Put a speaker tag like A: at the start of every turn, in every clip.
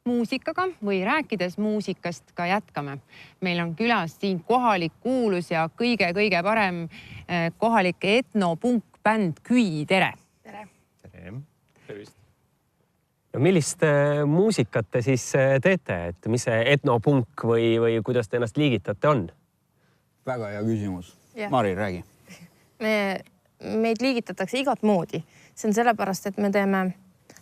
A: muusikaga või rääkides muusikast ka jätkame. Meil on külas siin kohalik kuulus ja kõige parem kohalik etnopunkbänd Küi, tere!
B: Tere!
C: Tervist!
B: No millist muusikat te siis teete, et mis see etnopunk või kuidas te ennast liigitate on?
D: Väga hea küsimus. Mari, räägi.
C: Meid liigitatakse igat moodi. See on sellepärast, et me teeme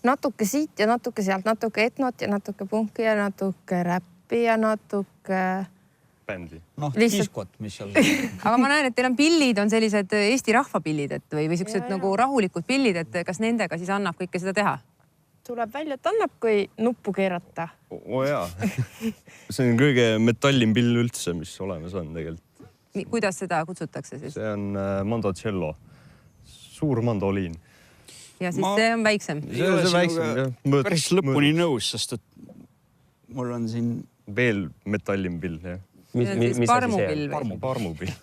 C: natuke siit ja natuke sealt, natuke etnot ja natuke punki ja natuke räppi ja natuke...
D: Bändi. Noh, kiskot, mis seal...
A: Aga ma näen, et teil on pillid, on sellised Eesti rahvapillid või sellised nagu rahulikud pillid, et kas nendega siis annab kõike seda teha?
C: Tuleb välja, et annab, kui nuppu keerata.
E: Jaa. See on kõige metallim pill üldse, mis olemas on tegelikult.
A: Kuidas seda kutsutakse siis?
E: See on mandocello. Suur mandoliin.
A: Ja siis see on väiksem?
D: See on väiksem, jah. Päris lõpuni nõus, sest et mul on siin...
E: Veel metallim pill, jah.
A: Mis parmupill või?
E: Parmupill.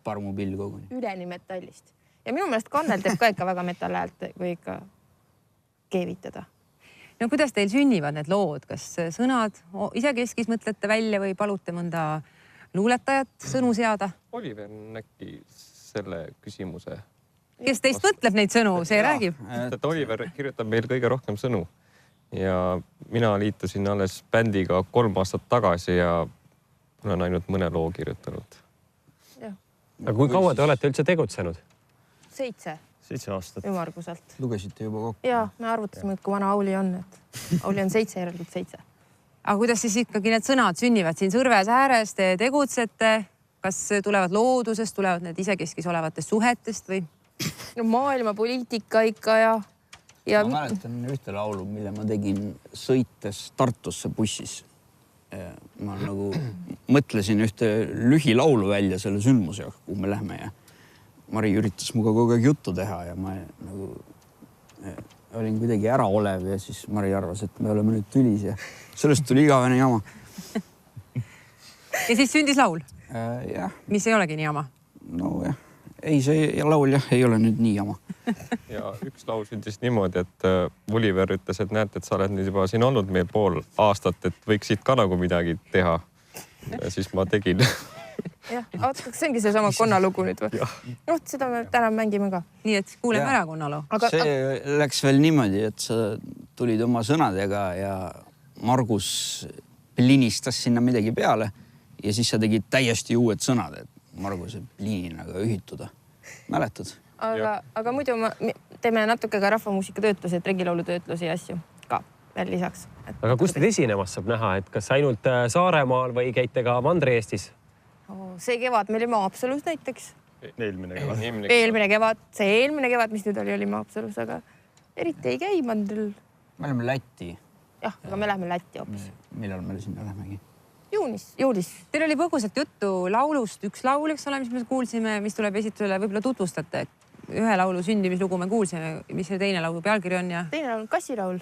D: Parmupill koguni.
C: Üleni metallist. Ja minu meelest Kannel teeb ka ikka väga metalläält, kui ikka keevitada.
A: No kuidas teil sünnivad need lood? Kas sõnad ise keskis mõtlete välja või palute mõnda luuletajat sõnu seada?
F: Oliver äkki selle küsimuse.
A: Kes teist mõtleb neid sõnu, see räägib?
F: Oliver kirjutab meil kõige rohkem sõnu. Ja mina liitusin alles bändiga 3 aastat tagasi ja olen ainult mõne loo kirjutanud.
B: Aga kui kaua te olete üldse tegutsenud?
C: 7
E: aastat.
C: Ümarguselt.
D: Lugesite juba kokku?
C: Jaa, me arvutasime, et kui vana Auli on, et Auli on 7, järelikult 7.
A: Aga kuidas siis ikkagi need sõnad sünnivad siin Sõrves ääres, te tegutsete? Kas tulevad loodusest, tulevad need isekeskis olevatest suhetest või?
C: No maailma poliitika ikka ja...
D: Ma mäletan ühte laulu, mille ma tegin sõites Tartusse bussis. Ma nagu mõtlesin ühte lühilaulu välja selle sündmusega, kuhu me lähme ja Mari üritas muga kogu aeg juttu teha ja ma nagu olin kuidagi äraolev ja siis Mari arvas, et me oleme nüüd tülis ja sellest tuli igavene jama.
A: Ja siis sündis laul?
D: Jah.
A: Mis ei olegi nii jama?
D: No jah. Ei, see laul jah, ei ole nüüd nii jama.
F: Ja üks laul sündis niimoodi, et Oliver ütles, et näete, et sa oled nüüd juba siin olnud meil pool aastat, et võiksid ka nagu midagi teha. Ja siis ma tegin.
C: Jah, kas see ongi see sama konnalugu nüüd või? No, seda me täna mängime ka.
A: Nii, et kuuleme ära konnaloo.
D: See läks veel niimoodi, et sa tulid oma sõnadega ja Margus linistas sinna midagi peale ja siis sa tegid täiesti uued sõnad, et Marguse liininaga ühituda. Mäletad?
C: Aga muidu teeme natuke ka rahvamuusika töötlusi, regilaulu töötlusi ja asju ka veel lisaks.
B: Aga kus teid esinemas saab näha, et kas ainult Saaremaal või käite ka Mandri-Eestis?
C: See kevad me olime Haapsalus näiteks.
E: Eelmine
C: kevad. See eelmine kevad, mis nüüd oli Haapsalus, aga eriti ei käi Mandril.
D: Me oleme Lätti.
C: Jah, aga me läheme Lätti hoopis.
D: Millal me sinna lähemegi?
C: Juulis.
A: Teil oli põgusalt juttu laulust, üks laul, eks ole, mis me kuulsime, mis tuleb esitusele, võib-olla tutvustate. Ühe laulu sündimislugu me kuulsime, mis see teine laulu pealkiri on ja...
C: Teine laul on kassilaul.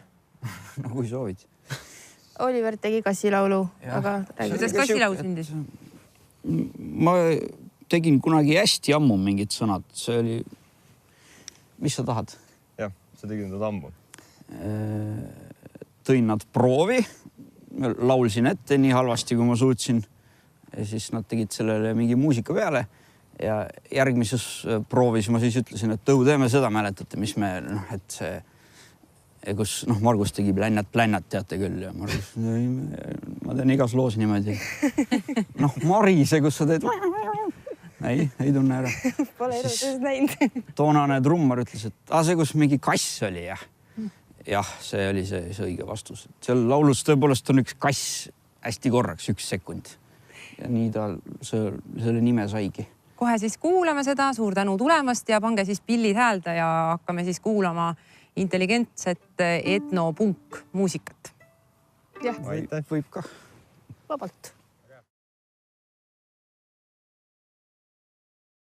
D: No kui soovid.
C: Oliver tegi kassilaulu, aga...
A: Kuidas kassilaul sündis?
D: Ma tegin kunagi hästi ammu mingid sõnad. See oli... Mis sa tahad?
E: Jah, sa tegid need ammu.
D: Tõin nad proovi. Laulsin ette nii halvasti, kui ma suutsin. Ja siis nad tegid sellele mingi muusika peale. Ja järgmises proovis ma siis ütlesin, et teeme seda, mäletate, mis me... et see... kus Margus tegi plännat, teate küll. Ja Margus, ma teen igas loos niimoodi. Marise, kus sa teed... Ei tunne ära.
C: Pole eludes näinud.
D: Toonane trummar ütles, et see, kus mingi kass oli, jah. Jah, see oli see õige vastus. Seal laulus tõepoolest on üks kass hästi korraks, 1 sekund. Ja nii ta selle nime saigi.
A: Kohe siis kuulame seda, suur tänu tulemast ja pange siis pillid häälda ja hakkame siis kuulama intelligentset etnopunk muusikat.
C: Jah,
D: võib ka.
C: Vabalt.